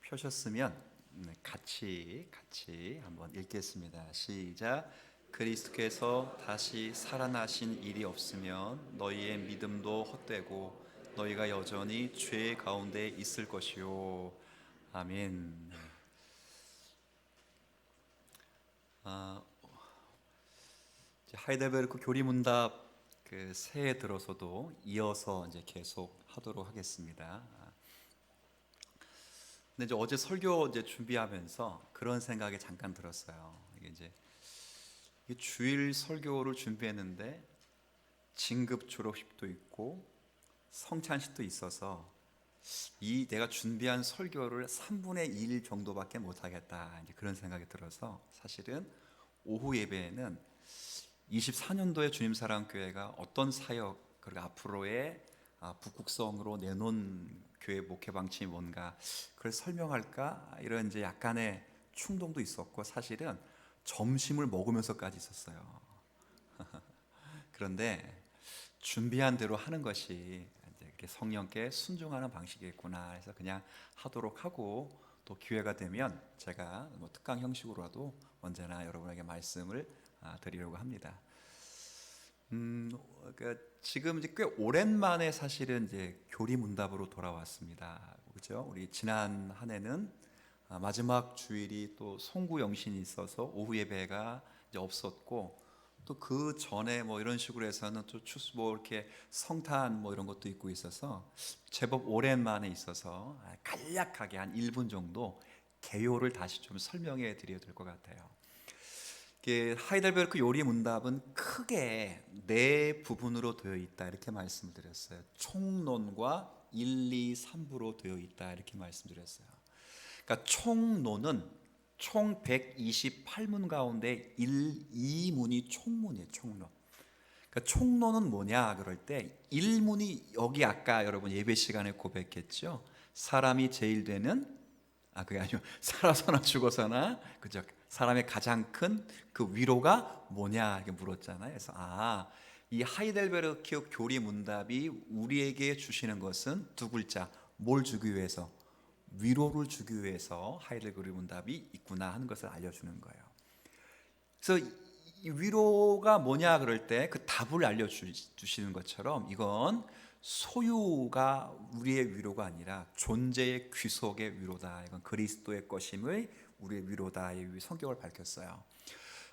펴셨으면 같이 한번 읽겠습니다. 시작. 그리스도께서 다시 살아나신 일이 없으면 너희의 믿음도 헛되고 너희가 여전히 죄 가운데 있을 것이요. 아멘. 하이델베르크 교리문답 새해 들어서도 이어서 이제 계속 하도록 하겠습니다. 근데 이제 어제 설교 준비하면서 그런 생각이 잠깐 들었어요. 이게 주일 설교를 준비했는데 진급 졸업식도 있고 성찬식도 있어서 이 내가 준비한 설교를 3분의 1 정도밖에 못 하겠다, 이제 그런 생각이 들어서 사실은 오후 예배에는 24년도에 주님사랑교회가 어떤 사역, 그리고 앞으로의 북극성으로 내놓은 교회 목회 방침이 뭔가 그걸 설명할까, 이런 이제 약간의 충동도 있었고, 사실은 점심을 먹으면서까지 있었어요. 그런데 준비한 대로 하는 것이 이제 성령께 순종하는 방식이겠구나 해서 그냥 하도록 하고, 또 기회가 되면 제가 뭐 특강 형식으로라도 언제나 여러분에게 말씀을 드리려고 합니다. 지금 이제 꽤 오랜만에 사실은 이제 교리문답으로 돌아왔습니다. 그렇죠? 우리 지난 한 해는 마지막 주일이 또 송구영신이 있어서 오후 예배가 이제 없었고, 또 그 전에 뭐 이런 식으로 해서는 또 추수 뭐 이렇게 성탄 뭐 이런 것도 있고 있어서 제법 오랜만에 있어서 간략하게 한 1분 정도 개요를 다시 좀 설명해 드려야 될 것 같아요. 하이델베르크 요리 문답은 크게 네 부분으로 되어 있다, 이렇게 말씀드렸어요. 총론과 1, 2, 3부로 되어 있다, 이렇게 말씀드렸어요. 그러니까 총론은 총 128문 가운데 1, 2문이 총론이에요. 총론. 그러니까 총론은 뭐냐 그럴 때 1문이 여기 아까 여러분 예배 시간에 고백했죠. 사람이 제일 되는 그게 아니고 살아서나 죽어서나, 그죠? 사람의 가장 큰 그 위로가 뭐냐 이렇게 물었잖아요. 그래서 이 하이델베르크 교리 문답이 우리에게 주시는 것은 두 글자, 뭘 주기 위해서? 위로를 주기 위해서 하이델베르크 문답이 있구나 하는 것을 알려주는 거예요. 그래서 이 위로가 뭐냐 그럴 때 그 답을 알려주시는 것처럼, 이건 소유가 우리의 위로가 아니라 존재의 귀속의 위로다. 이건 그리스도의 것임을 우리의 위로다. 이 성격을 밝혔어요.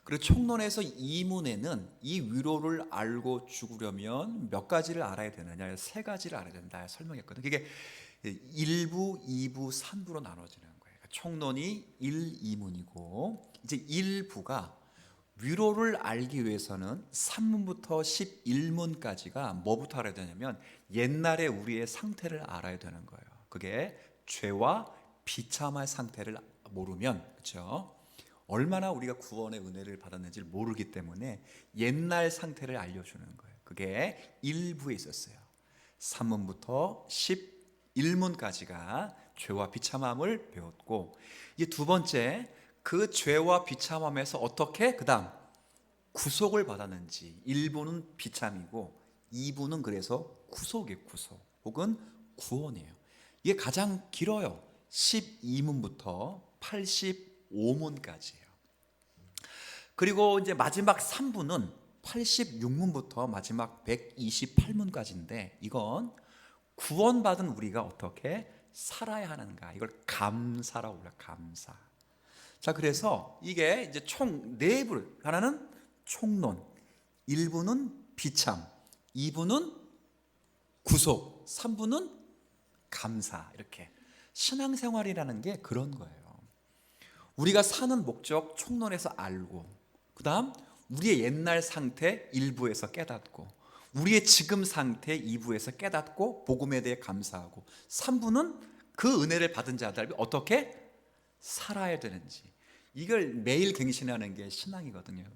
그리고 총론에서 이문에는 이 위로를 알고 죽으려면 몇 가지를 알아야 되느냐, 세 가지를 알아야 된다 설명했거든요. 그게 1부, 2부, 3부로 나눠지는 거예요. 총론이 1, 2문이고, 이제 1부가 위로를 알기 위해서는 3문부터 11문까지가 뭐부터 알아야 되냐면 옛날에 우리의 상태를 알아야 되는 거예요. 그게 죄와 비참할 상태를 모르면, 그렇죠? 얼마나 우리가 구원의 은혜를 받았는지를 모르기 때문에 옛날 상태를 알려주는 거예요. 그게 1부에 있었어요. 3문부터 11문까지가 죄와 비참함을 배웠고, 이제 두 번째, 그 죄와 비참함에서 어떻게 그 다음 구속을 받았는지. 1부는 비참이고 2부는 그래서 구속이에요. 구속 혹은 구원이에요. 이게 가장 길어요. 12문부터 85문까지예요. 그리고 이제 마지막 3부는 86문부터 마지막 128문까지인데, 이건 구원받은 우리가 어떻게 살아야 하는가, 이걸 감사라고 불러요. 감사. 자, 그래서 이게 이제 총 네 부. 하나는 총론, 1부는 비참, 2부는 구속, 3부는 감사. 이렇게 신앙생활이라는 게 그런 거예요. 우리가 사는 목적 총론에서 알고, 그 다음 우리의 옛날 상태 1부에서 깨닫고, 우리의 지금 상태 2부에서 깨닫고 복음에 대해 감사하고, 3부는 그 은혜를 받은 자들이 어떻게 살아야 되는지, 이걸 매일 갱신하는 게 신앙이거든요.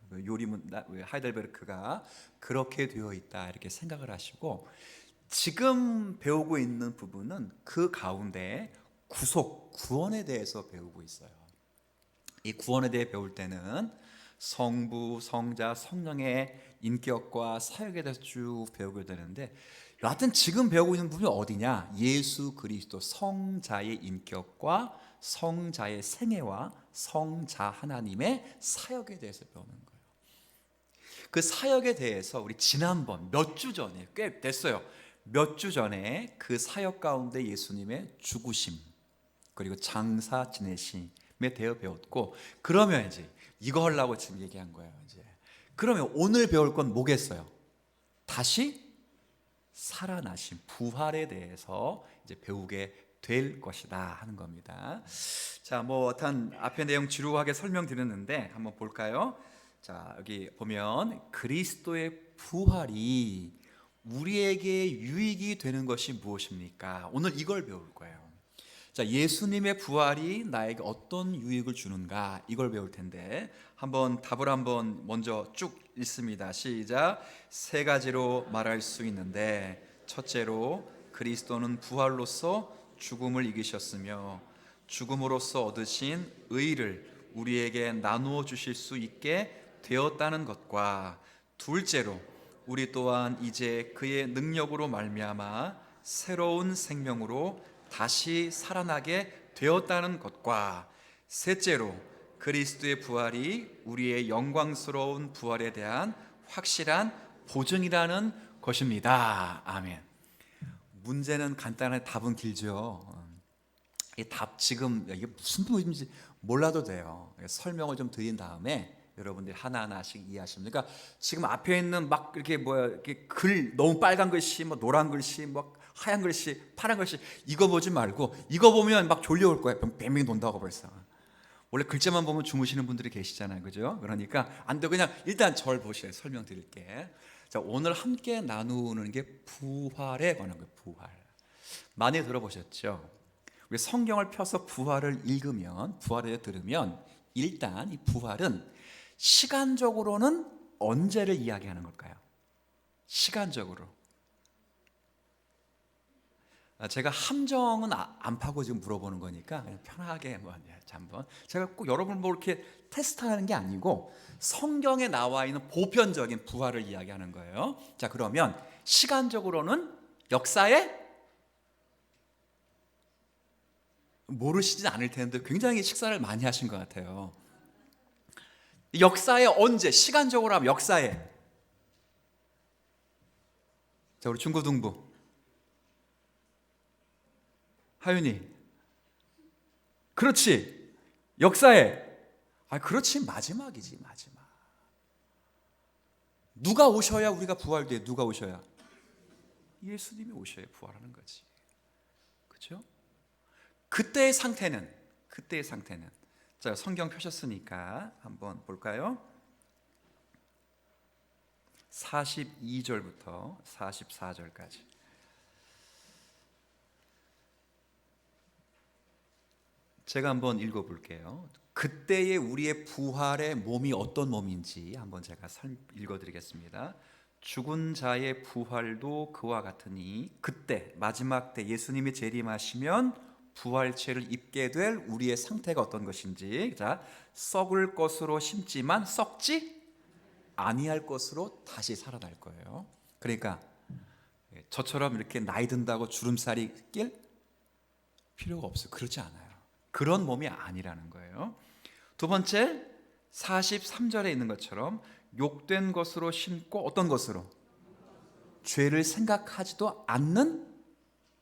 하이델베르크가 그렇게 되어 있다, 이렇게 생각을 하시고, 지금 배우고 있는 부분은 그 가운데 구속, 구원에 대해서 배우고 있어요. 이 구원에 대해 배울 때는 성부, 성자, 성령의 인격과 사역에 대해서 쭉 배우게 되는데, 여하튼 지금 배우고 있는 부분이 어디냐? 예수 그리스도 성자의 인격과 성자의 생애와 성자 하나님의 사역에 대해서 배우는 거예요. 그 사역에 대해서 우리 지난번 몇 주 전에, 꽤 됐어요, 몇 주 전에 그 사역 가운데 예수님의 죽으심 그리고 장사 지내심에 대해 배웠고, 그러면 이제 이거 하려고 지금 얘기한 거예요. 이제 그러면 오늘 배울 건 뭐겠어요? 다시 살아나신 부활에 대해서 이제 배우게 될 것이다 하는 겁니다. 자, 뭐 단 앞에 내용 지루하게 설명드렸는데 한번 볼까요? 자, 여기 보면 그리스도의 부활이 우리에게 유익이 되는 것이 무엇입니까? 오늘 이걸 배울 거예요. 자, 예수님의 부활이 나에게 어떤 유익을 주는가, 이걸 배울 텐데 한번 답을 한번 먼저 쭉 읽습니다. 시작. 세 가지로 말할 수 있는데, 첫째로 그리스도는 부활로서 죽음을 이기셨으며 죽음으로써 얻으신 의를 우리에게 나누어 주실 수 있게 되었다는 것과, 둘째로 우리 또한 이제 그의 능력으로 말미암아 새로운 생명으로 다시 살아나게 되었다는 것과, 셋째로 그리스도의 부활이 우리의 영광스러운 부활에 대한 확실한 보증이라는 것입니다. 아멘. 문제는 간단해, 답은 길죠. 이 답 지금 이게 무슨 뜻인지 몰라도 돼요. 설명을 좀 드린 다음에 여러분들이 하나하나씩 이해하시면, 그러니까 지금 앞에 있는 막 이렇게 이렇게 글 너무 빨간 글씨, 뭐 노란 글씨, 뭐 하얀 글씨, 파란 글씨, 이거 보지 말고 이거 보면 막 졸려올 거예요. 뱅뱅 돈다고 벌써. 원래 글자만 보면 주무시는 분들이 계시잖아요, 그죠? 그러니까 안 돼, 그냥 일단 절 보세요. 설명드릴게. 자, 오늘 함께 나누는 게 부활에 관한 거예요. 부활. 많이 들어보셨죠? 우리 성경을 펴서 부활을 읽으면, 부활을 들으면 일단 이 부활은 시간적으로는 언제를 이야기하는 걸까요? 시간적으로. 제가 함정은 안 파고 지금 물어보는 거니까 그냥 편하게 한번, 제가 꼭 여러분 뭐 이렇게 테스트하는 게 아니고 성경에 나와 있는 보편적인 부활을 이야기하는 거예요. 자, 그러면 시간적으로는 역사에, 모르시진 않을 텐데 굉장히 식사를 많이 하신 것 같아요. 역사에 언제, 시간적으로 하면 역사에. 자, 우리 중고등부 하윤이, 그렇지, 역사에. 그렇지, 마지막이지, 마지막. 누가 오셔야 우리가 부활돼? 누가 오셔야? 예수님이 오셔야 부활하는 거지, 그렇죠? 그때의 상태는 자, 성경 펴셨으니까 한번 볼까요? 42절부터 44절까지. 제가 한번 읽어볼게요. 그때의 우리의 부활의 몸이 어떤 몸인지 한번 제가 읽어드리겠습니다. 죽은 자의 부활도 그와 같으니 그때 마지막 때 예수님이 재림하시면 부활체를 입게 될 우리의 상태가 어떤 것인지. 자, 썩을 것으로 심지만 썩지 아니할 것으로 다시 살아날 거예요. 그러니까 저처럼 이렇게 나이 든다고 주름살이 낄 필요가 없어요. 그렇지 않아요. 그런 몸이 아니라는 거예요. 두 번째, 43절에 있는 것처럼 욕된 것으로 심고 어떤 것으로? 죄를 생각하지도 않는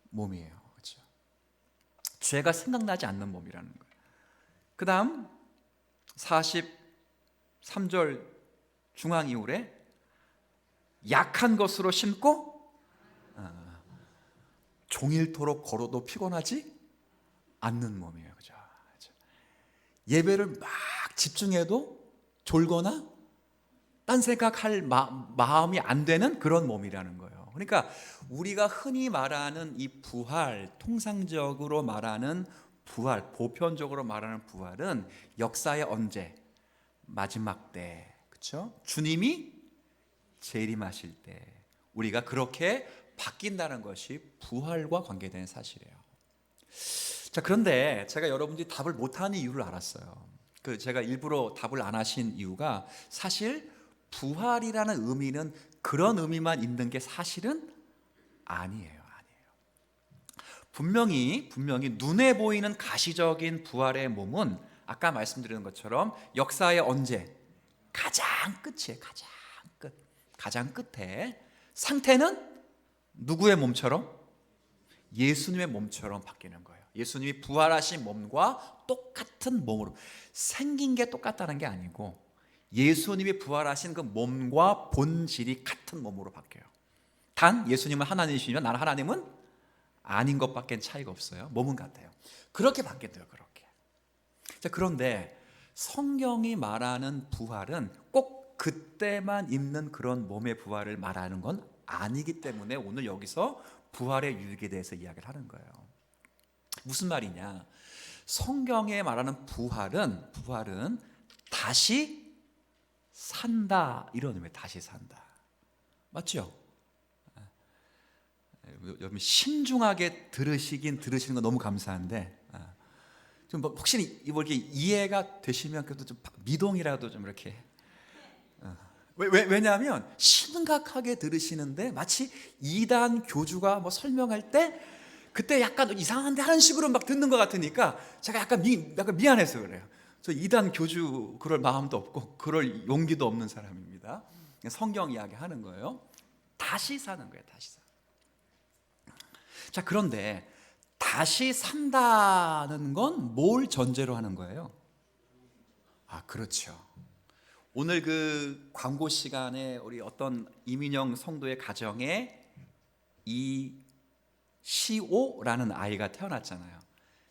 몸이에요. 그렇죠? 죄가 생각나지 않는 몸이라는 거예요. 그 다음 43절 중앙 이후에 약한 것으로 심고 종일토록 걸어도 피곤하지 않는 몸이에요. 그죠? 예배를 막 집중해도 졸거나 딴 생각할 마음이 안 되는 그런 몸이라는 거예요. 그러니까 우리가 흔히 말하는 이 부활, 통상적으로 말하는 부활, 보편적으로 말하는 부활은 역사의 언제? 마지막 때, 그렇죠? 주님이 재림하실 때 우리가 그렇게 바뀐다는 것이 부활과 관계된 사실이에요. 자, 그런데 제가 여러분들이 답을 못하는 이유를 알았어요. 제가 일부러 답을 안 하신 이유가, 사실 부활이라는 의미는 그런 의미만 있는 게 사실은 아니에요. 분명히 눈에 보이는 가시적인 부활의 몸은 아까 말씀드린 것처럼 역사의 언제? 가장 끝이에요. 가장 끝에. 상태는 누구의 몸처럼? 예수님의 몸처럼 바뀌는 거예요. 예수님이 부활하신 몸과 똑같은 몸으로. 생긴 게 똑같다는 게 아니고 예수님이 부활하신 그 몸과 본질이 같은 몸으로 바뀌어요. 단 예수님은 하나님이시면 나는 하나님은 아닌 것밖에 차이가 없어요. 몸은 같아요. 그렇게 바뀐대요. 그렇게. 자, 그런데 성경이 말하는 부활은 꼭 그때만 입는 그런 몸의 부활을 말하는 건 아니기 때문에 오늘 여기서 부활의 유익에 대해서 이야기를 하는 거예요. 무슨 말이냐? 성경에 말하는 부활은 다시 산다 이런 의미예요. 다시 산다. 맞죠? 여러분 신중하게 들으시는 거 너무 감사한데 좀 혹시 이렇게 이해가 되시면 그래도 좀 미동이라도 좀 이렇게 왜냐하면 심각하게 들으시는데 마치 이단 교주가 뭐 설명할 때 그때 약간 이상한데 하는 식으로 막 듣는 것 같으니까 제가 약간 미안해서 그래요. 저 이단 교주 그럴 마음도 없고 그럴 용기도 없는 사람입니다. 성경 이야기 하는 거예요. 다시 사는 거예요. 다시 사. 자, 그런데 다시 산다는 건 뭘 전제로 하는 거예요? 그렇죠. 오늘 그 광고 시간에 우리 어떤 이민영 성도의 가정에 이시오라는 아이가 태어났잖아요.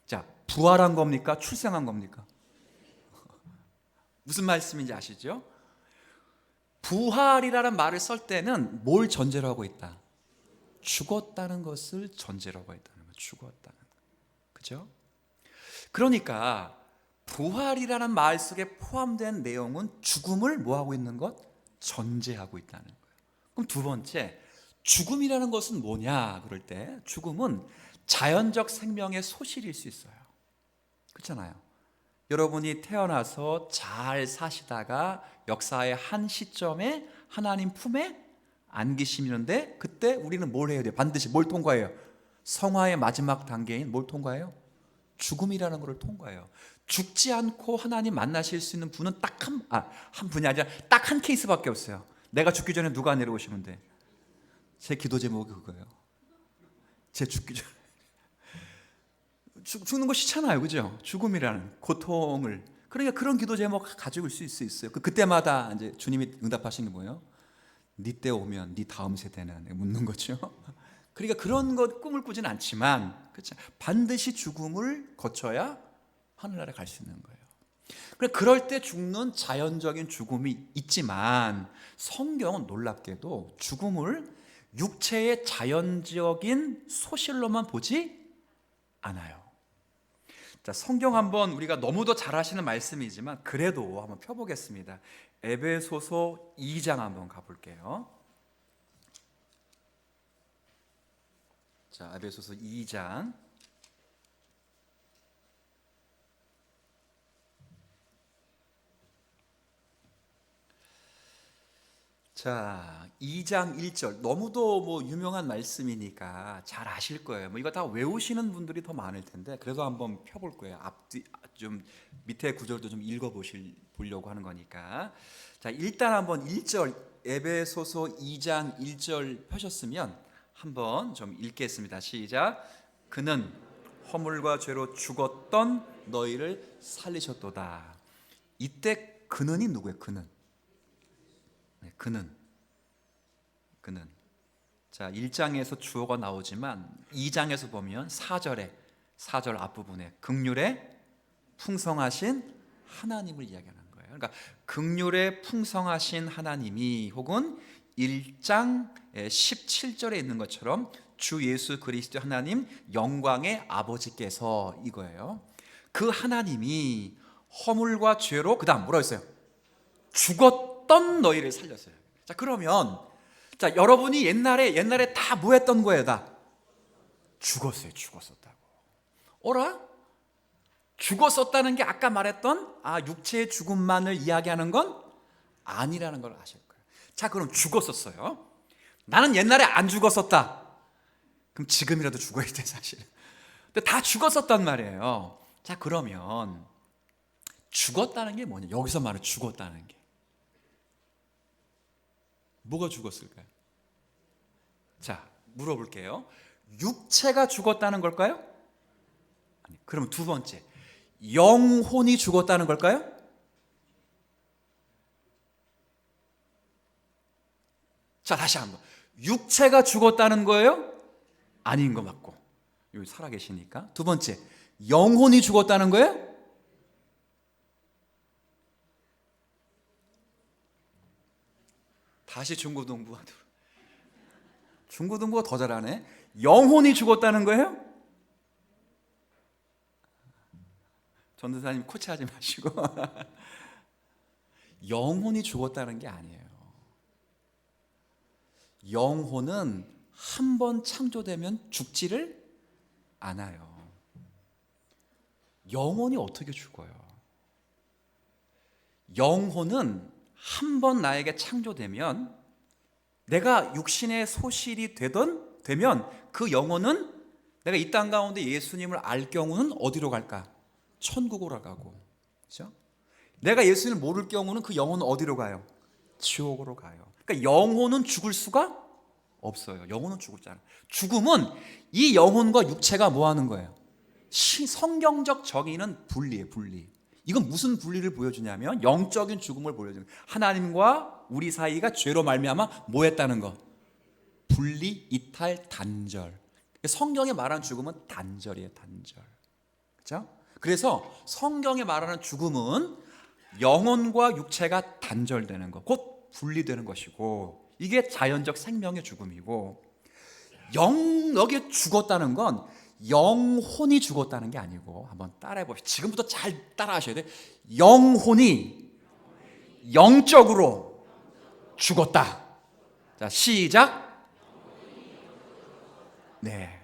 자, 부활한 겁니까? 출생한 겁니까? 무슨 말씀인지 아시죠? 부활이라는 말을 쓸 때는 뭘 전제로 하고 있다? 죽었다는 것을 전제로 하고 있다는 거. 죽었다는 거. 그죠? 그러니까 부활이라는 말 속에 포함된 내용은 죽음을 뭐 하고 있는 것? 전제하고 있다는 거예요. 그럼 두 번째, 죽음이라는 것은 뭐냐? 그럴 때 죽음은 자연적 생명의 소실일 수 있어요. 그렇잖아요. 여러분이 태어나서 잘 사시다가 역사의 한 시점에 하나님 품에 안기시는데 그때 우리는 뭘 해야 돼요? 반드시 뭘 통과해요? 성화의 마지막 단계인 뭘 통과해요? 죽음이라는 것을 통과해요. 죽지 않고 하나님 만나실 수 있는 분은 딱 한 분이 아니라 딱 한 케이스밖에 없어요. 내가 죽기 전에 누가 내려오시면 돼? 제 기도 제목이 그거예요. 제 죽기 전에 죽는 거 싫잖아요, 그죠? 죽음이라는 고통을. 그러니까 그런 기도 제목 가지고 있을 수 있어요. 그때마다 이제 주님이 응답하시는 게 뭐예요? 네 때 오면 네 다음 세대는 묻는 거죠. 그러니까 그런 것 꿈을 꾸진 않지만, 그렇죠? 반드시 죽음을 거쳐야 하늘나라에 갈 수 있는 거예요. 그럴 때 죽는 자연적인 죽음이 있지만 성경은 놀랍게도 죽음을 육체의 자연적인 소실로만 보지 않아요. 자, 성경 한번 우리가 너무도 잘 아시는 말씀이지만 그래도 한번 펴보겠습니다. 에베소서 2장 한번 가볼게요. 자, 에베소서 2장. 자, 2장 1절. 너무도 뭐 유명한 말씀이니까 잘 아실 거예요. 뭐 이거 다 외우시는 분들이 더 많을 텐데 그래도 한번 펴볼 거예요. 앞뒤 좀 밑에 구절도 좀 보려고 하는 거니까. 자, 일단 한번 1절 에베소서 2장 1절 펴셨으면 한번 좀 읽겠습니다. 시작. 그는 허물과 죄로 죽었던 너희를 살리셨도다. 이때 그는이 누구예요? 그는. 자, 1장에서 주어가 나오지만 2장에서 보면 4절 앞부분에 긍휼에 풍성하신 하나님을 이야기하는 거예요. 그러니까 긍휼에 풍성하신 하나님이 혹은 1장 17절에 있는 것처럼 주 예수 그리스도 하나님 영광의 아버지께서 이거예요. 그 하나님이 허물과 죄로 그다음 뭐라고 했어요? 죽었던 너희를 살렸어요. 자, 그러면 자, 여러분이 옛날에 다 뭐 했던 거예요? 다 죽었었다고. 어라? 죽었었다는 게 아까 말했던 육체의 죽음만을 이야기하는 건 아니라는 걸 아실 거예요. 자, 그럼 죽었었어요. 나는 옛날에 안 죽었었다. 그럼 지금이라도 죽어야 돼, 사실. 근데 다 죽었었단 말이에요. 자, 그러면 죽었다는 게 뭐냐? 여기서 말하는 죽었다는 게 뭐가 죽었을까요? 자, 물어볼게요. 육체가 죽었다는 걸까요? 아니, 그럼 두 번째, 영혼이 죽었다는 걸까요? 자, 다시 한번. 육체가 죽었다는 거예요? 아닌 거 맞고. 여기 살아계시니까. 두 번째, 영혼이 죽었다는 거예요? 다시 중고등부. 중고등부가 더 잘하네. 영혼이 죽었다는 거예요? 전도사님 코치하지 마시고. 영혼이 죽었다는 게 아니에요. 영혼은 한 번 창조되면 죽지를 않아요. 영혼이 어떻게 죽어요? 영혼은 한 번 나에게 창조되면, 내가 육신의 소실이 되면 그 영혼은 내가 이 땅 가운데 예수님을 알 경우는 어디로 갈까? 천국으로 가고, 그렇죠? 내가 예수님을 모를 경우는 그 영혼은 어디로 가요? 지옥으로 가요. 그러니까 영혼은 죽을 수가 없어요. 영혼은 죽지 않아요. 죽음은 이 영혼과 육체가 뭐 하는 거예요? 성경적 정의는 분리예요. 분리. 이건 무슨 분리를 보여주냐면 영적인 죽음을 보여주는 거예요. 하나님과 우리 사이가 죄로 말미암아 뭐 했다는 거? 분리, 이탈, 단절. 성경에 말하는 죽음은 단절이에요. 단절. 그렇죠? 그래서 성경에 말하는 죽음은 영혼과 육체가 단절되는 것, 곧 분리되는 것이고, 이게 자연적 생명의 죽음이고, 여기에 죽었다는 건 영혼이 죽었다는 게 아니고, 한번 따라해 보시죠. 지금부터 잘 따라하셔야 돼요. 영혼이 영적으로 죽었다. 자, 시작. 네.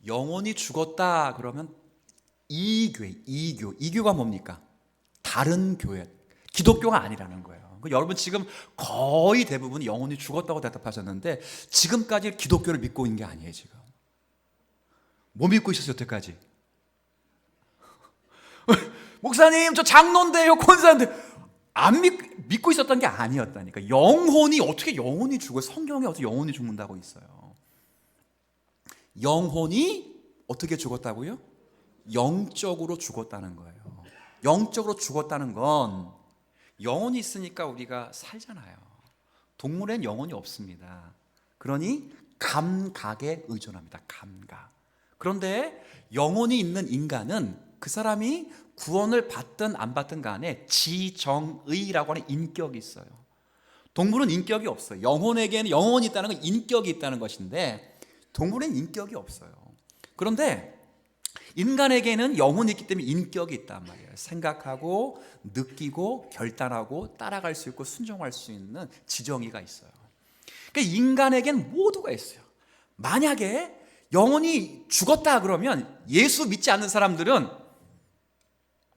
영혼이 죽었다 그러면 이교가 뭡니까? 다른 교회, 기독교가 아니라는 거예요. 여러분 지금 거의 대부분이 영혼이 죽었다고 대답하셨는데, 지금까지 기독교를 믿고 있는 게 아니에요. 지금 뭐 믿고 있었어요 여태까지? 목사님 저 장로인데요, 권사인데, 안 믿고 있었던 게 아니었다니까. 영혼이 어떻게 영혼이 죽어요? 성경에 어떻게 영혼이 죽는다고 있어요? 영혼이 어떻게 죽었다고요? 영적으로 죽었다는 거예요. 영적으로 죽었다는 건 영혼이 있으니까 우리가 살잖아요. 동물엔 영혼이 없습니다. 그러니 감각에 의존합니다. 감각. 그런데 영혼이 있는 인간은 그 사람이 구원을 받든 안 받든 간에 지정의라고 하는 인격이 있어요. 동물은 인격이 없어요. 영혼에게는 영혼이 있다는 건 인격이 있다는 것인데, 동물엔 인격이 없어요. 그런데 인간에게는 영혼이 있기 때문에 인격이 있단 말이에요. 생각하고 느끼고 결단하고 따라갈 수 있고 순종할 수 있는 지정의가 있어요. 그러니까 인간에게는 모두가 있어요. 만약에 영혼이 죽었다 그러면 예수 믿지 않는 사람들은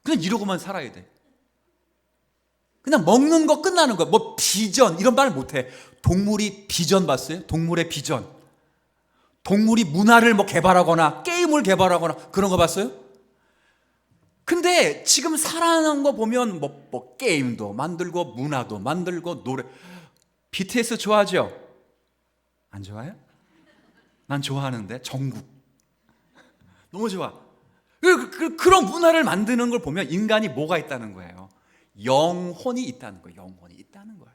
그냥 이러고만 살아야 돼. 그냥 먹는 거 끝나는 거야. 뭐 비전 이런 말 못해. 동물이 비전 봤어요? 동물의 비전. 동물이 문화를 뭐 개발하거나 게임을 개발하거나 그런 거 봤어요? 근데 지금 살아나는 거 보면 뭐 게임도 만들고 문화도 만들고 노래. BTS 좋아하죠? 안 좋아요? 난 좋아하는데. 정국 너무 좋아. 그런 문화를 만드는 걸 보면 인간이 뭐가 있다는 거예요? 영혼이 있다는 거예요. 영혼이 있다는 거예요.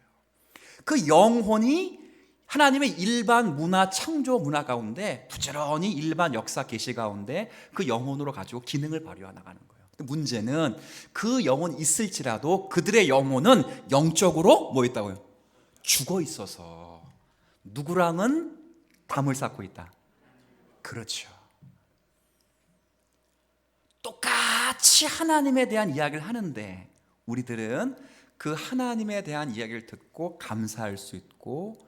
그 영혼이 하나님의 일반 문화, 창조 문화 가운데 부지런히 일반 역사 계시 가운데 그 영혼으로 가지고 기능을 발휘해 나가는 거예요. 문제는 그 영혼이 있을지라도 그들의 영혼은 영적으로 뭐 있다고요? 죽어 있어서 누구랑은 담을 쌓고 있다. 그렇죠. 똑같이 하나님에 대한 이야기를 하는데 우리들은 그 하나님에 대한 이야기를 듣고 감사할 수 있고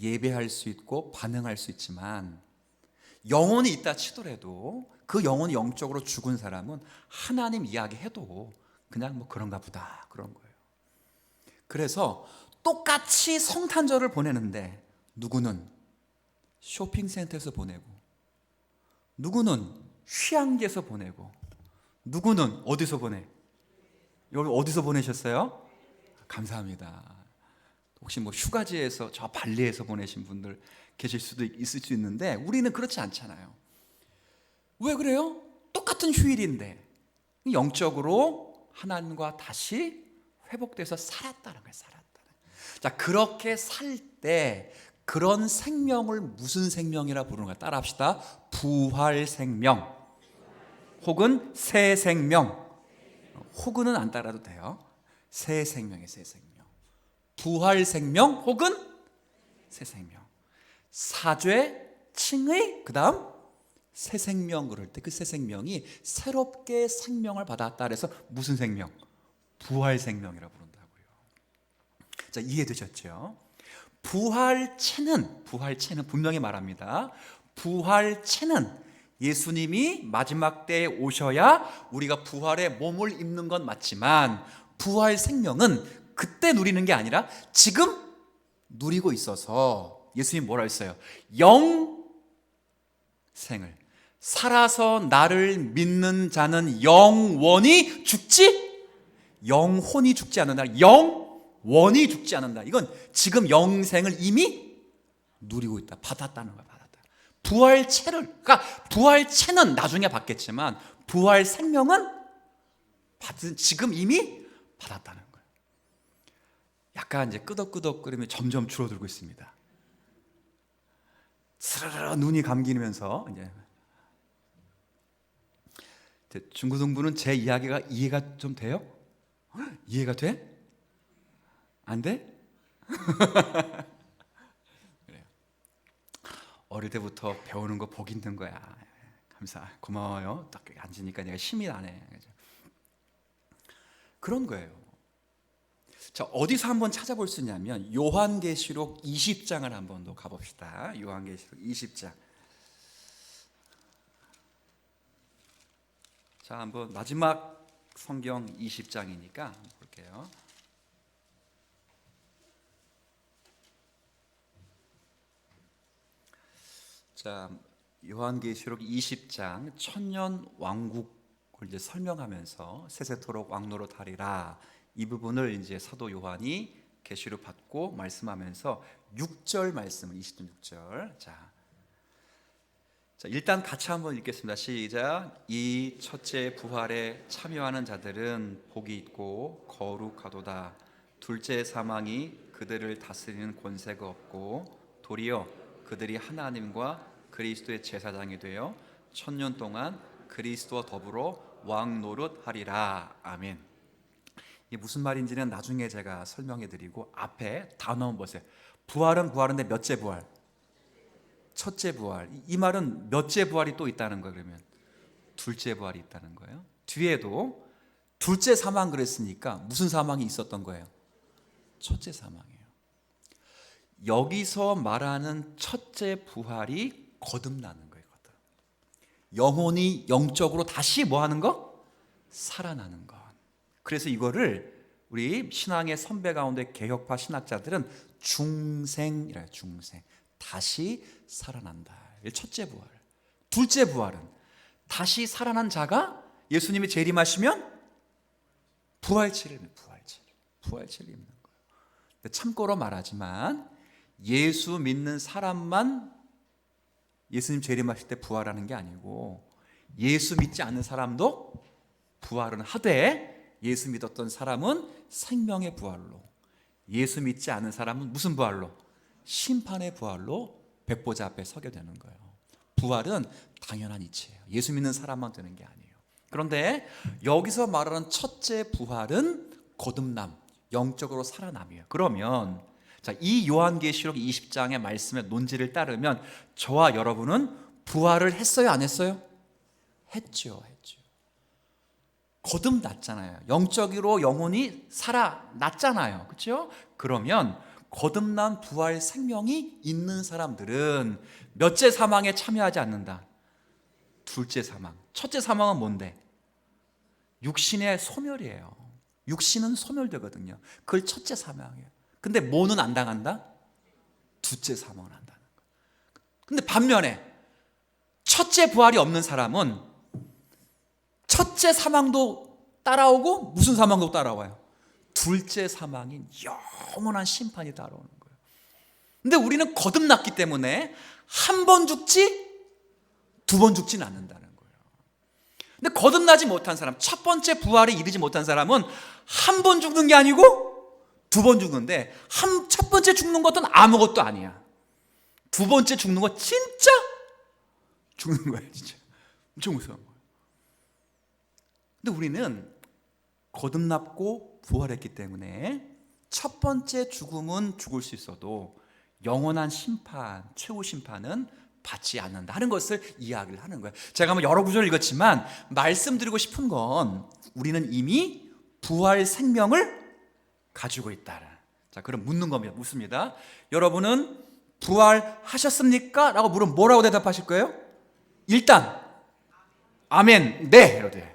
예배할 수 있고 반응할 수 있지만, 영혼이 있다 치더라도 그 영혼이 영적으로 죽은 사람은 하나님 이야기해도 그냥 뭐 그런가 보다 그런 거예요. 그래서 똑같이 성탄절을 보내는데 누구는 쇼핑센터에서 보내고 누구는 휴양지에서 보내고, 누구는 어디서 보내? 여러분 어디서 보내셨어요? 감사합니다. 혹시 뭐 휴가지에서 저 발리에서 보내신 분들 계실 수도 있을 수 있는데, 우리는 그렇지 않잖아요. 왜 그래요? 똑같은 휴일인데 영적으로 하나님과 다시 회복돼서 살았다는 거예요. 자, 그렇게 살 때 그런 생명을 무슨 생명이라 부르는 거야? 따라합시다. 부활 생명 혹은 새 생명. 혹은은 안 따라도 돼요. 새 생명이에요. 새 생명. 부활 생명 혹은 새 생명. 사죄, 칭의, 그 다음 새 생명. 그럴 때 그 새 생명이 새롭게 생명을 받았다 그래서 무슨 생명? 부활 생명이라고 부른다고요. 자, 이해되셨죠? 부활체는 분명히 말합니다. 부활체는 예수님이 마지막 때에 오셔야 우리가 부활의 몸을 입는 건 맞지만, 부활 생명은 그때 누리는 게 아니라 지금 누리고 있어서, 예수님 뭐라 했어요? 영생을, 살아서 나를 믿는 자는 영원히 죽지, 영혼이 죽지 않는다. 영원히 죽지 않는다. 이건 지금 영생을 이미 누리고 있다. 받았다는 거야. 받았다. 부활체를, 그러니까 부활체는 나중에 받겠지만 부활 생명은 지금 이미 받았다는 거예요. 약간 이제 끄덕끄덕거리면 점점 줄어들고 있습니다. 스르르 눈이 감기면서 이제 중고등부는 제 이야기가 이해가 좀 돼요? 이해가 돼? 안 돼? 그래요. 어릴 때부터 배우는 거 복 있는 거야. 고마워요. 딱 여기 앉으니까 내가 힘이 나네. 그런 거예요. 자, 어디서 한번 찾아볼 수 있냐면 요한계시록 20장을 한번 더 가봅시다. 요한계시록 20장. 자, 한번 마지막 성경 20장이니까 볼게요. 자, 요한계시록 20장 천년 왕국을 이제 설명하면서 세세토록 왕노릇 하리라, 이 부분을 이제 사도 요한이 계시로 받고 말씀하면서 6절 말씀을 20장 6절. 자, 일단 같이 한번 읽겠습니다. 시작. 이 첫째 부활에 참여하는 자들은 복이 있고 거룩하도다. 둘째 사망이 그들을 다스리는 권세가 없고 도리어 그들이 하나님과 그리스도의 제사장이 되어 천년 동안 그리스도와 더불어 왕 노릇하리라. 아멘. 이게 무슨 말인지는 나중에 제가 설명해 드리고, 앞에 단어 한번 보세요. 부활은 몇째 부활? 첫째 부활. 이 말은 몇째 부활이 또 있다는 거예요. 그러면 둘째 부활이 있다는 거예요. 뒤에도 둘째 사망 그랬으니까 무슨 사망이 있었던 거예요? 첫째 사망이에요. 여기서 말하는 첫째 부활이 거듭나는 거예요. 영혼이 영적으로 다시 뭐 하는 거? 살아나는 것. 그래서 이거를 우리 신앙의 선배 가운데 개혁파 신학자들은 중생이라 해요. 중생. 다시 살아난다. 첫째 부활. 둘째 부활은 다시 살아난 자가 예수님이 재림하시면 부활체를 입는 거예요. 참고로 말하지만 예수 믿는 사람만 예수님 재림하실 때 부활하는 게 아니고, 예수 믿지 않는 사람도 부활은 하되, 예수 믿었던 사람은 생명의 부활로, 예수 믿지 않는 사람은 무슨 부활로? 심판의 부활로 백보자 앞에 서게 되는 거예요. 부활은 당연한 이치예요. 예수 믿는 사람만 되는 게 아니에요. 그런데 여기서 말하는 첫째 부활은 거듭남, 영적으로 살아남이에요. 그러면 자, 이 요한계시록 20장의 말씀의 논지를 따르면 저와 여러분은 부활을 했어요, 안 했어요? 했죠. 거듭났잖아요. 영적으로 영혼이 살아났잖아요. 그렇죠? 그러면 거듭난 부활 생명이 있는 사람들은 몇째 사망에 참여하지 않는다? 둘째 사망. 첫째 사망은 뭔데? 육신의 소멸이에요. 육신은 소멸되거든요. 그걸 첫째 사망이에요. 근데 뭐는 안 당한다? 둘째 사망을 한다는 거예요. 근데 반면에 첫째 부활이 없는 사람은 첫째 사망도 따라오고 무슨 사망도 따라와요? 둘째 사망인 영원한 심판이 따라오는 거예요. 근데 우리는 거듭났기 때문에 한 번 죽지 두 번 죽지는 않는다는 거예요. 근데 거듭나지 못한 사람, 첫 번째 부활에 이르지 못한 사람은 한 번 죽는 게 아니고 두 번 죽는데, 첫 번째 죽는 것은 아무것도 아니야. 두 번째 죽는 거 진짜 죽는 거야. 진짜 엄청 무서운 거야. 근데 우리는 거듭났고 부활했기 때문에 첫 번째 죽음은 죽을 수 있어도 영원한 심판, 최후 심판은 받지 않는다 하는 것을 이야기를 하는 거예요. 제가 여러 구절을 읽었지만 말씀드리고 싶은 건 우리는 이미 부활 생명을 가지고 있다. 자, 그럼 묻는 겁니다. 묻습니다. 여러분은 부활하셨습니까? 라고 물으면 뭐라고 대답하실 거예요? 일단 아멘, 네 이러대.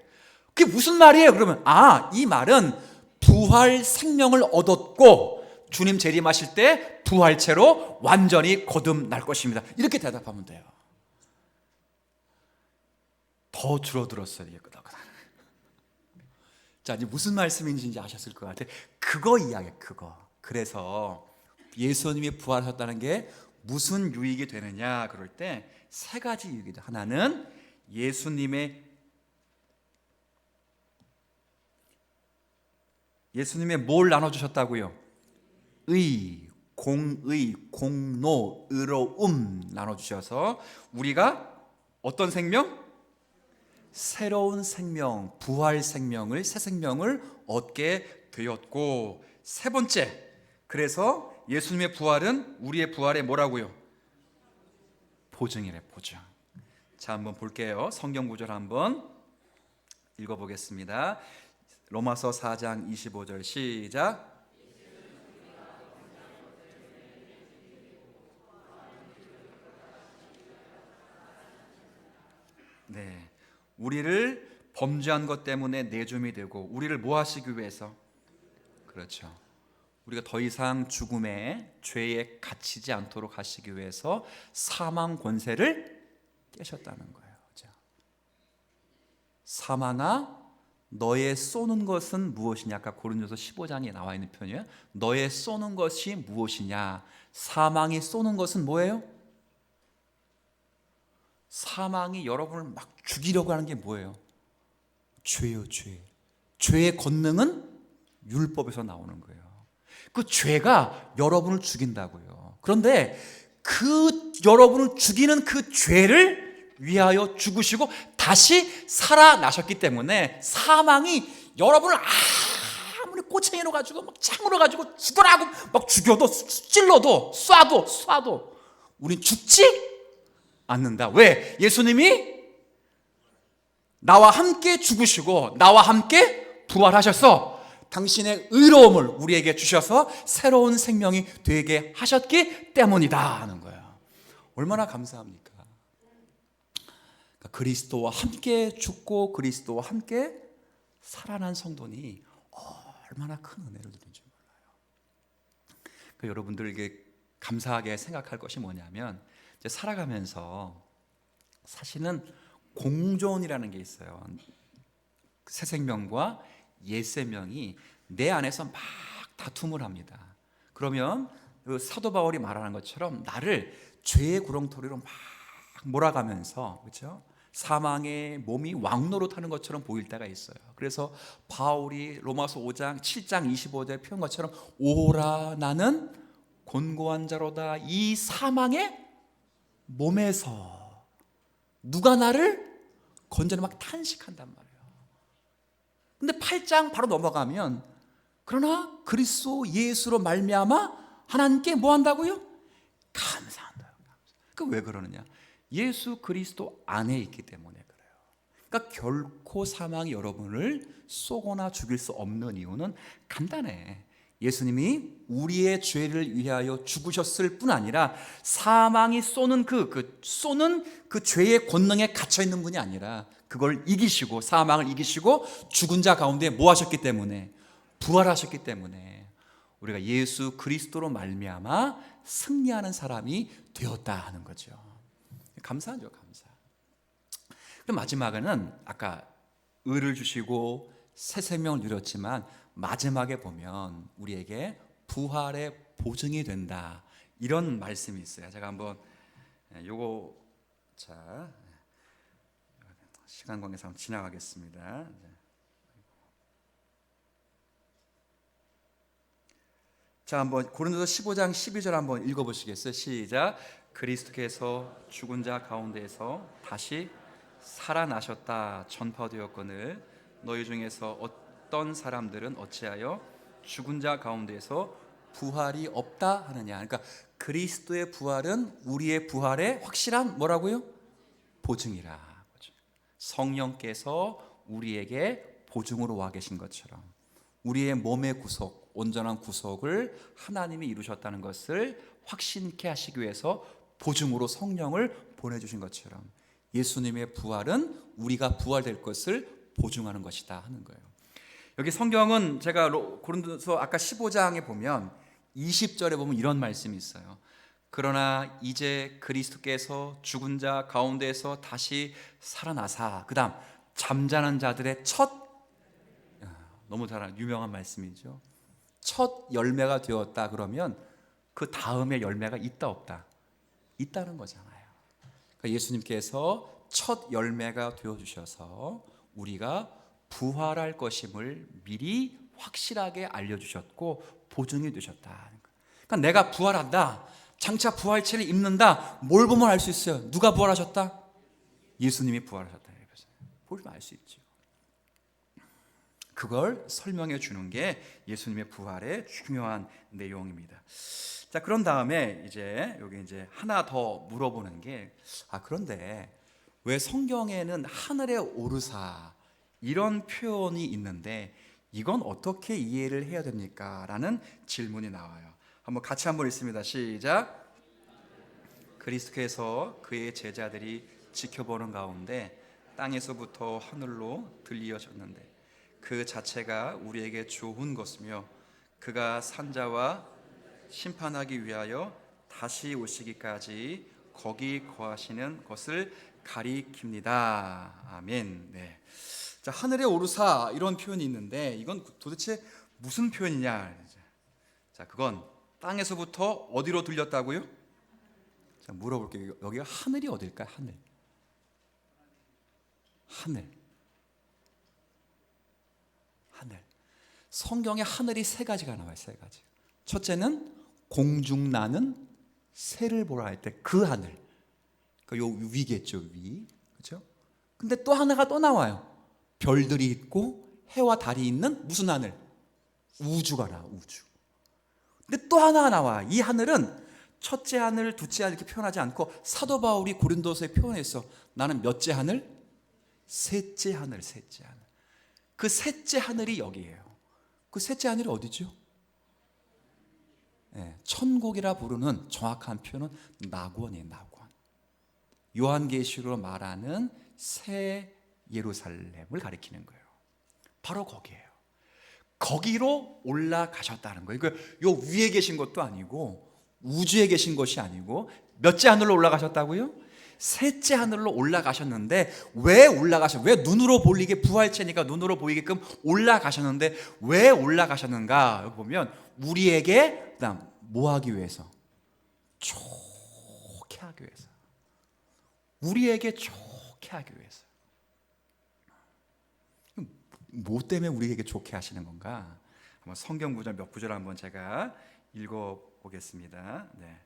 그게 무슨 말이에요? 그러면 이 말은 부활 생명을 얻었고 주님 재림하실 때 부활체로 완전히 거듭날 것입니다. 이렇게 대답하면 돼요. 더 줄어들었어요. 자, 이제 무슨 말씀인지 이제 아셨을 것 같아요. 그거 이야기예요. 그거. 그래서 예수님이 부활하셨다는 게 무슨 유익이 되느냐 그럴 때 세 가지 유익이다. 하나는 예수님의 뭘 나눠주셨다고요? 공의, 공로, 의로움 나눠주셔서 우리가 어떤 생명? 새로운 생명, 부활 생명을, 새 생명을 얻게 되었고, 세 번째, 그래서 예수님의 부활은 우리의 부활의 뭐라고요? 보증이래, 보증. 자, 한번 볼게요. 성경 구절 한번 읽어보겠습니다. 로마서 4장 25절 시작. 네, 우리를 범죄한 것 때문에 내줌이 되고 우리를 뭐 하시기 위해서? 그렇죠. 우리가 더 이상 죽음의 죄에 갇히지 않도록 하시기 위해서 사망 권세를 깨셨다는 거예요. 사망아, 너의 쏘는 것은 무엇이냐? 아까 고린도서 15장에 나와 있는 표현이에요. 너의 쏘는 것이 무엇이냐? 사망이 쏘는 것은 뭐예요? 사망이 여러분을 막 죽이려고 하는 게 뭐예요? 죄요, 죄. 죄의 권능은 율법에서 나오는 거예요. 그 죄가 여러분을 죽인다고요. 그런데 그 여러분을 죽이는 그 죄를 위하여 죽으시고 다시 살아나셨기 때문에 사망이 여러분을 아무리 꼬챙이로 가지고 막 창으로 가지고 죽으라고 막 죽여도 찔러도 쏴도 우린 죽지 않는다. 왜? 예수님이 나와 함께 죽으시고 나와 함께 부활하셔서 당신의 의로움을 우리에게 주셔서 새로운 생명이 되게 하셨기 때문이다 하는 거예요. 얼마나 감사합니까? 그러니까 그리스도와 함께 죽고 그리스도와 함께 살아난 성도니 얼마나 큰 은혜를 주는지 몰라요. 그러니까 여러분들에게 감사하게 생각할 것이 뭐냐면 이제 살아가면서 사실은 공존이라는 게 있어요. 새 생명과 옛 생명이 내 안에서 막 다툼을 합니다. 그러면 그 사도 바울이 말하는 것처럼 나를 죄의 구렁텅이로 막 몰아가면서, 그렇죠? 사망의 몸이 왕노릇하는 것처럼 보일 때가 있어요. 그래서 바울이 로마서 5장 7장 25절에 표현 것처럼 오라 나는 곤고한 자로다. 이 사망의 몸에서 누가 나를 건져내 막 탄식한단 말이에요. 근데 8장 바로 넘어가면 그러나 그리스도 예수로 말미암아 하나님께 뭐 한다고요? 감사한다. 그 왜 그러느냐? 예수 그리스도 안에 있기 때문에 그래요. 그러니까 결코 사망이 여러분을 쏘거나 죽일 수 없는 이유는 간단해. 예수님이 우리의 죄를 위하여 죽으셨을 뿐 아니라 사망이 쏘는 그 죄의 권능에 갇혀 있는 분이 아니라 그걸 이기시고 사망을 이기시고 죽은 자 가운데 뭐 하셨기 때문에 부활하셨기 때문에 우리가 예수 그리스도로 말미암아 승리하는 사람이 되었다 하는 거죠. 감사하죠, 감사. 그럼 마지막에는 아까 의를 주시고 새 생명을 누렸지만 마지막에 보면 우리에게 부활의 보증이 된다. 이런 말씀이 있어요. 제가 한번 요거 자 시간 관계상 지나가겠습니다. 자, 한번 고린도서 15장 12절 한번 읽어보시겠어요? 시작. 그리스도께서 죽은 자 가운데에서 다시 살아나셨다 전파되었거늘 너희 중에서 어떤 사람들은 어찌하여 죽은 자 가운데에서 부활이 없다 하느냐. 그러니까 그리스도의 부활은 우리의 부활의 확실한 뭐라고요? 보증이라. 성령께서 우리에게 보증으로 와 계신 것처럼 우리의 몸의 구속, 온전한 구속을 하나님이 이루셨다는 것을 확신케 하시기 위해서 보증으로 성령을 보내주신 것처럼 예수님의 부활은 우리가 부활될 것을 보증하는 것이다 하는 거예요. 여기 성경은 제가 고린도서 아까 15장에 보면 20절에 보면 이런 말씀이 있어요. 그러나 이제 그리스도께서 죽은 자 가운데서 다시 살아나사, 그 다음 잠자는 자들의 첫, 너무 잘 유명한 말씀이죠. 첫 열매가 되었다 그러면 그 다음에 열매가 있다 없다? 있다는 거잖아요. 그러니까 예수님께서 첫 열매가 되어주셔서 우리가 부활할 것임을 미리 확실하게 알려주셨고 보증해 두셨다. 그러니까 내가 부활한다, 장차 부활체를 입는다, 뭘 보면 알 수 있어요? 누가 부활하셨다? 예수님이 부활하셨다. 보면 알 수 있죠. 그걸 설명해 주는 게 예수님의 부활의 중요한 내용입니다. 자, 그런 다음에 이제 여기 이제 하나 더 물어보는 게, 그런데 왜 성경에는 하늘에 오르사 이런 표현이 있는데 이건 어떻게 이해를 해야 됩니까? 라는 질문이 나와요. 같이 한번 읽습니다. 시작. 그리스도께서 그의 제자들이 지켜보는 가운데 땅에서부터 하늘로 들리셨는데 그 자체가 우리에게 좋은 것이며 그가 산자와 심판하기 위하여 다시 오시기까지 거기 거하시는 것을 가리킵니다. 아멘. 네. 자, 하늘에 오르사 이런 표현이 있는데 이건 도대체 무슨 표현이냐? 자, 그건 땅에서부터 어디로 들렸다고요? 자, 물어볼게요. 여기가 하늘이 어딜까요? 하늘. 성경에 하늘이 세 가지가 나와요. 세 가지. 첫째는 공중 나는 새를 보라 할 때 그 하늘. 그러니까 요 위겠죠, 위. 그렇죠? 근데 또 하나가 또 나와요. 별들이 있고 해와 달이 있는 무슨 하늘? 우주가 나와, 우주. 근데 또 하나가 나와. 이 하늘은 첫째 하늘, 둘째 하늘 이렇게 표현하지 않고 사도 바울이 고린도서에 표현했어. 나는 몇째 하늘? 셋째 하늘, 셋째 하늘. 그 셋째 하늘이 여기예요. 그 셋째 하늘이 어디죠? 천국이라 부르는 정확한 표현은 낙원이에요. 낙원. 요한계시로 말하는 새 예루살렘을 가리키는 거예요. 바로 거기예요. 거기로 올라가셨다는 거예요. 요 위에 계신 것도 아니고 우주에 계신 것이 아니고 몇째 하늘로 올라가셨다고요? 셋째 하늘로 올라가셨는데 왜 눈으로 보이게 부활체니까 눈으로 보이게끔 올라가셨는데 왜 올라가셨는가? 여기 보면 우리에게 그다음 뭐 하기 위해서? 좋게 하기 위해서. 우리에게 좋게 하기 위해서. 뭐 때문에 우리에게 좋게 하시는 건가? 한번 성경 구절 몇 구절 한번 제가 읽어보겠습니다. 네.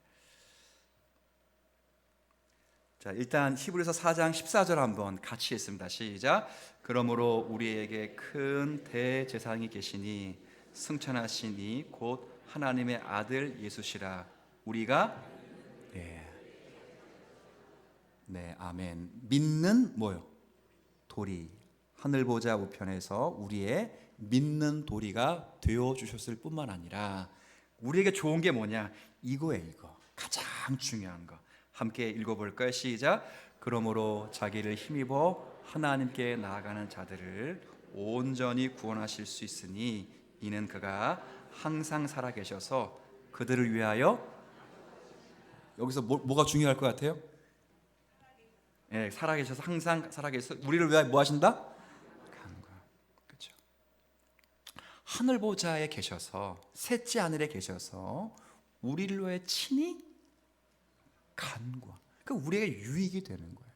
자, 일단 히브리서 4장 14절 한번 같이 읽습니다. 시작. 그러므로 우리에게 큰 대제사장이 계시니 승천하시니 곧 하나님의 아들 예수시라. 우리가 네, 아멘. 믿는 뭐요? 도리. 하늘 보좌 우편에서 우리의 믿는 도리가 되어 주셨을 뿐만 아니라 우리에게 좋은 게 뭐냐? 이거예요, 이거. 가장 중요한 거. 함께 읽어볼까요? 시작. 그러므로 자기를 힘입어 하나님께 나아가는 자들을 온전히 구원하실 수 있으니 이는 그가 항상 살아계셔서 그들을 위하여 여기서 뭐가 중요할 것 같아요? 살아계셔서 항상 살아계셔서 우리를 위하여 뭐 하신다? 하늘 보좌에 계셔서, 셋째 하늘에 계셔서 우리를 위해 친히 간구하, 그러니까 우리에게 유익이 되는 거예요.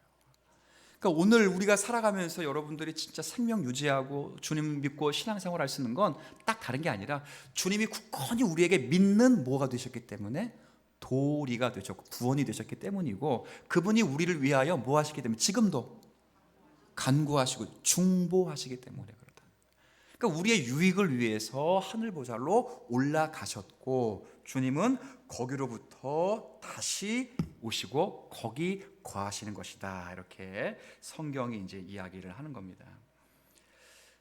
그러니까 오늘 우리가 살아가면서 여러분들이 진짜 생명 유지하고 주님 믿고 신앙생활 할 수 있는 건 딱 다른 게 아니라, 주님이 굳건히 우리에게 믿는 뭐가 되셨기 때문에, 도리가 되셨고 구원이 되셨기 때문이고, 그분이 우리를 위하여 뭐 하시기 때문에 지금도 간구하시고 중보하시기 때문에 그렇다. 그러니까 우리의 유익을 위해서 하늘 보좌로 올라가셨고, 주님은 거기로부터 다시 오시고 거기 거하시는 것이다. 이렇게 성경이 이제 이야기를 하는 겁니다.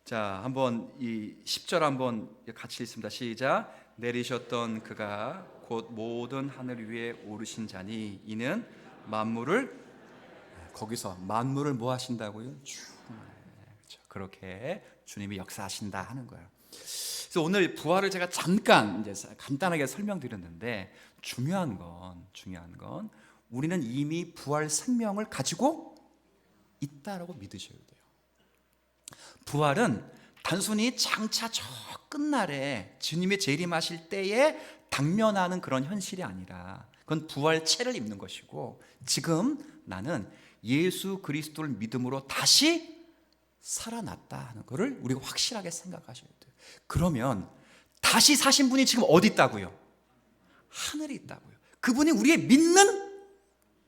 자, 한번 이 10절 한번 같이 읽습니다. 시작. 내리셨던 그가 곧 모든 하늘 위에 오르신 자니 이는 만물을, 거기서 만물을 뭐 하신다고요? 그렇죠. 그렇게 주님이 역사하신다 하는 거예요. 그래서 오늘 부활을 제가 잠깐 이제 간단하게 설명드렸는데, 중요한 건 우리는 이미 부활 생명을 가지고 있다라고 믿으셔야 돼요. 부활은 단순히 장차 저 끝날에 주님의 재림하실 때에 당면하는 그런 현실이 아니라, 그건 부활체를 입는 것이고, 지금 나는 예수 그리스도를 믿음으로 다시 살아났다 하는 것을 우리가 확실하게 생각하셔야 돼요. 그러면 다시 사신 분이 지금 어디 있다고요? 하늘에 있다고요. 그분이 우리의 믿는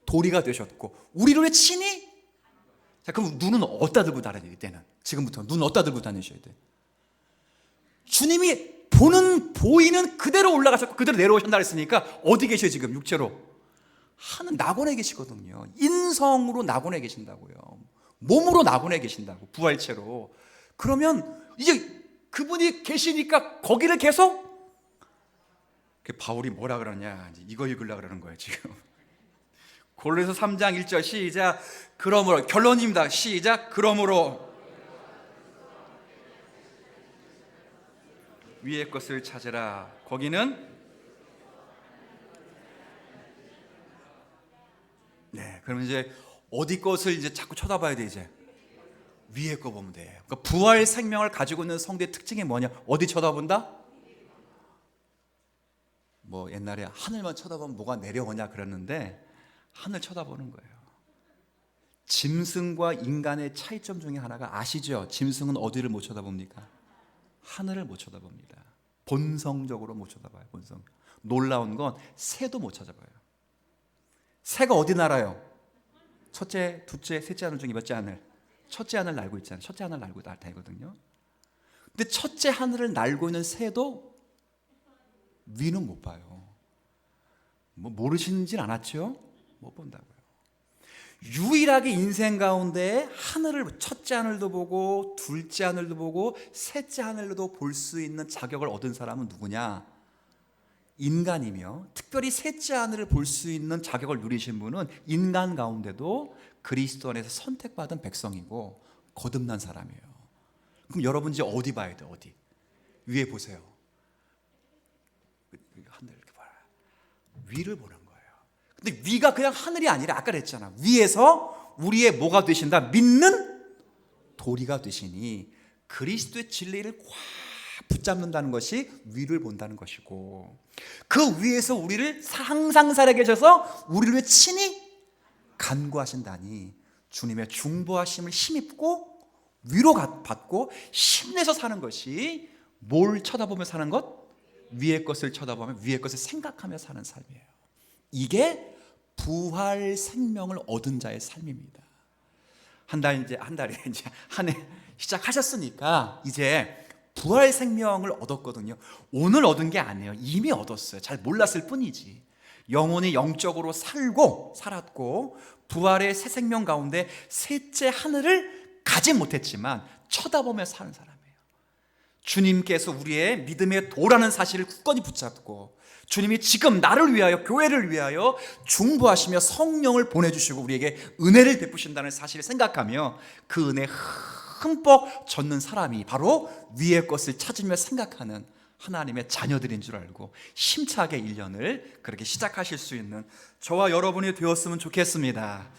도리가 되셨고 우리를 위해 친히. 자, 그럼 눈은 어디다 들고 다녀야 돼? 이때는 지금부터 눈 어디다 들고 다니셔야 돼? 주님이 보이는 그대로 올라가셨고 그대로 내려오신다 했으니까 어디 계셔요? 지금 육체로 하늘 낙원에 계시거든요. 인성으로 낙원에 계신다고요. 몸으로 낙원에 계신다고, 부활체로. 그러면 이제 그분이 계시니까 거기를 계속, 바울이 뭐라 그러냐, 이거 읽으려고 그러는 거예요 지금. 고린도서 3장 1절 시작. 그러므로, 결론입니다. 시작. 그러므로 위의 것을 찾으라. 거기는, 네, 그러면 이제 어디 것을 이제 자꾸 쳐다봐야 돼? 이제 위에 거 보면 돼. 그러니까 부활 생명을 가지고 있는 성도의 특징이 뭐냐? 어디 쳐다본다? 뭐 옛날에 하늘만 쳐다보면 뭐가 내려오냐 그랬는데, 하늘 쳐다보는 거예요. 짐승과 인간의 차이점 중에 하나가 아시죠? 짐승은 어디를 못 쳐다봅니까? 하늘을 못 쳐다봅니다. 본성적으로 못 쳐다봐요. 본성. 놀라운 건 새도 못 찾아봐요. 새가 어디 날아요? 첫째, 둘째, 셋째 하늘 중에 몇째 하늘? 첫째 하늘 날고 있잖아요. 첫째 하늘 날고 다니거든요. 근데 첫째 하늘을 날고 있는 새도 위는 못 봐요. 뭐 모르시진 않았죠? 못 본다고요. 유일하게 인생 가운데 하늘을, 첫째 하늘도 보고 둘째 하늘도 보고 셋째 하늘도 볼 수 있는 자격을 얻은 사람은 누구냐? 인간이며, 특별히 셋째 하늘을 볼 수 있는 자격을 누리신 분은 인간 가운데도 그리스도 안에서 선택받은 백성이고 거듭난 사람이에요. 그럼 여러분 이제 어디 봐야 돼요? 어디? 위에 보세요. 하늘 이렇게 봐요. 위를 보는 거예요. 근데 위가 그냥 하늘이 아니라, 아까 그랬잖아, 위에서 우리의 뭐가 되신다? 믿는 도리가 되시니 그리스도의 진리를 꽉 붙잡는다는 것이 위를 본다는 것이고, 그 위에서 우리를 항상 살아계셔서 우리를 위해 친히 간구하신다니, 주님의 중보하심을 힘입고 위로 받고 힘내서 사는 것이, 뭘 쳐다보며 사는 것? 위의 것을 쳐다보며 위의 것을 생각하며 사는 삶이에요. 이게 부활 생명을 얻은 자의 삶입니다. 한 달이 이제 한 해 시작하셨으니까 이제 부활 생명을 얻었거든요. 오늘 얻은 게 아니에요. 이미 얻었어요. 잘 몰랐을 뿐이지. 영혼이 영적으로 살았고 부활의 새 생명 가운데 셋째 하늘을 가지 못했지만 쳐다보며 사는 사람이에요. 주님께서 우리의 믿음의 도라는 사실을 굳건히 붙잡고, 주님이 지금 나를 위하여, 교회를 위하여 중보하시며 성령을 보내주시고 우리에게 은혜를 베푸신다는 사실을 생각하며 그 은혜에 흠뻑 젖는 사람이 바로 위의 것을 찾으며 생각하는 하나님의 자녀들인 줄 알고 힘차게 1년을 그렇게 시작하실 수 있는 저와 여러분이 되었으면 좋겠습니다.